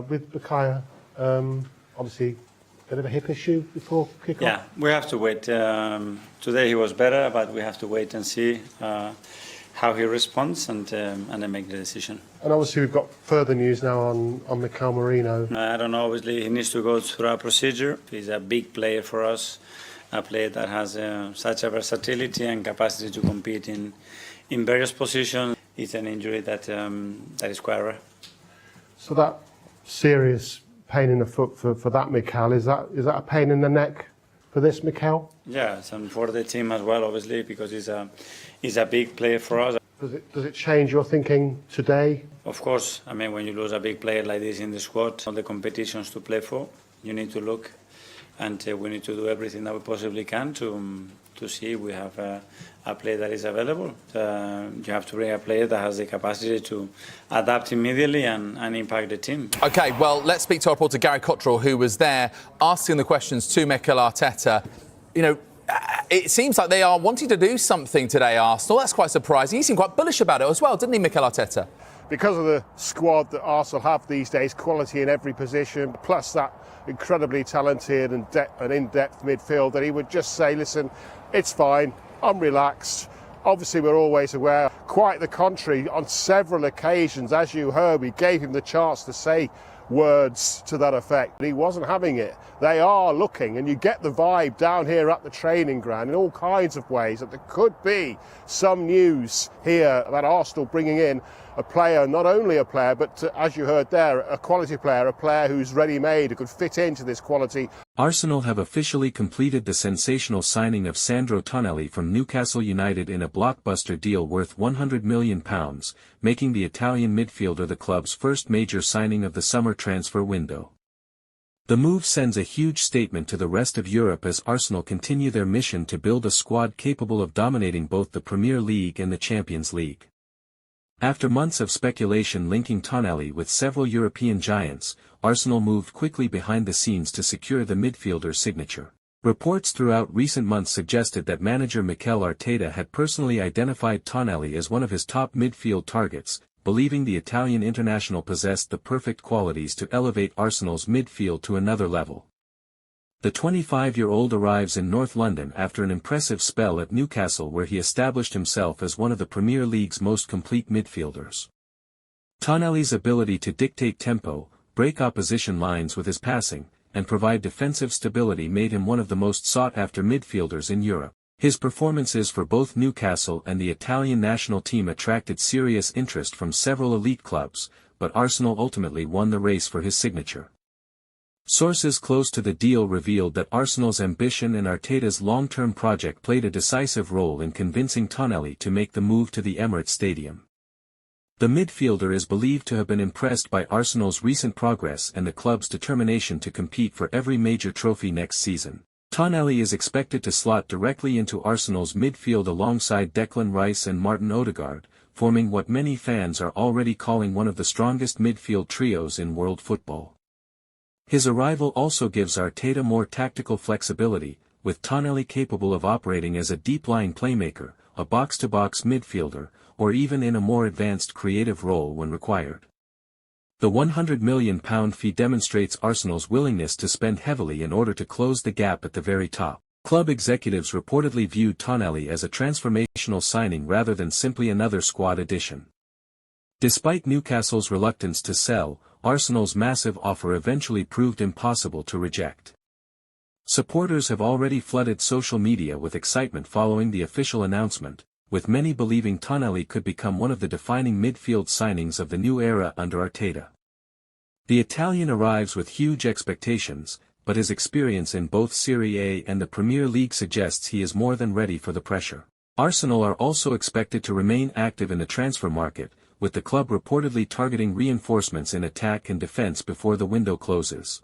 With Bukayo, obviously a bit of a hip issue before kick-off. Yeah, we have to wait. Today he was better, but we have to wait and see how he responds and then make the decision. And obviously we've got further news now on Mikel Merino. I don't know, obviously he needs to go through a procedure. He's a big player for us, a player that has such a versatility and capacity to compete in various positions. It's an injury that is quite rare. So that serious pain in the foot for that Mikel, is that a pain in the neck for this Mikel? Yes, and for the team as well, obviously, because he's a big player for us. Does it change your thinking today? Of course. I mean, when you lose a big player like this in the squad, all the competitions to play for, you need to look, and we need to do everything that we possibly can to see if we have a player that is available. You have to bring a player that has the capacity to adapt immediately and impact the team. OK, well, let's speak to our reporter Gary Cottrell, who was there asking the questions to Mikel Arteta. You know, it seems like they are wanting to do something today, Arsenal. That's quite surprising. He seemed quite bullish about it as well, didn't he, Mikel Arteta? Because of the squad that Arsenal have these days, quality in every position, plus that incredibly talented and in-depth midfield, that he would just say, listen, it's fine, I'm relaxed. Obviously, we're always aware. Quite the contrary, on several occasions, as you heard, we gave him the chance to say words to that effect. He wasn't having it. They are looking, and you get the vibe down here at the training ground in all kinds of ways that there could be some news here about Arsenal bringing in a player, not only a player, but as you heard there, a quality player, a player who's ready-made, who could fit into this quality. Arsenal have officially completed the sensational signing of Sandro Tonali from Newcastle United in a blockbuster deal worth £100 million, making the Italian midfielder the club's first major signing of the summer transfer window. The move sends a huge statement to the rest of Europe as Arsenal continue their mission to build a squad capable of dominating both the Premier League and the Champions League. After months of speculation linking Tonali with several European giants, Arsenal moved quickly behind the scenes to secure the midfielder's signature. Reports throughout recent months suggested that manager Mikel Arteta had personally identified Tonali as one of his top midfield targets, believing the Italian international possessed the perfect qualities to elevate Arsenal's midfield to another level. The 25-year-old arrives in North London after an impressive spell at Newcastle, where he established himself as one of the Premier League's most complete midfielders. Tonali's ability to dictate tempo, break opposition lines with his passing, and provide defensive stability made him one of the most sought-after midfielders in Europe. His performances for both Newcastle and the Italian national team attracted serious interest from several elite clubs, but Arsenal ultimately won the race for his signature. Sources close to the deal revealed that Arsenal's ambition and Arteta's long-term project played a decisive role in convincing Tonali to make the move to the Emirates Stadium. The midfielder is believed to have been impressed by Arsenal's recent progress and the club's determination to compete for every major trophy next season. Tonali is expected to slot directly into Arsenal's midfield alongside Declan Rice and Martin Odegaard, forming what many fans are already calling one of the strongest midfield trios in world football. His arrival also gives Arteta more tactical flexibility, with Tonali capable of operating as a deep-line playmaker, a box-to-box midfielder, or even in a more advanced creative role when required. The £100 million fee demonstrates Arsenal's willingness to spend heavily in order to close the gap at the very top. Club executives reportedly viewed Tonali as a transformational signing rather than simply another squad addition. Despite Newcastle's reluctance to sell, Arsenal's massive offer eventually proved impossible to reject. Supporters have already flooded social media with excitement following the official announcement, with many believing Tonali could become one of the defining midfield signings of the new era under Arteta. The Italian arrives with huge expectations, but his experience in both Serie A and the Premier League suggests he is more than ready for the pressure. Arsenal are also expected to remain active in the transfer market, with the club reportedly targeting reinforcements in attack and defence before the window closes.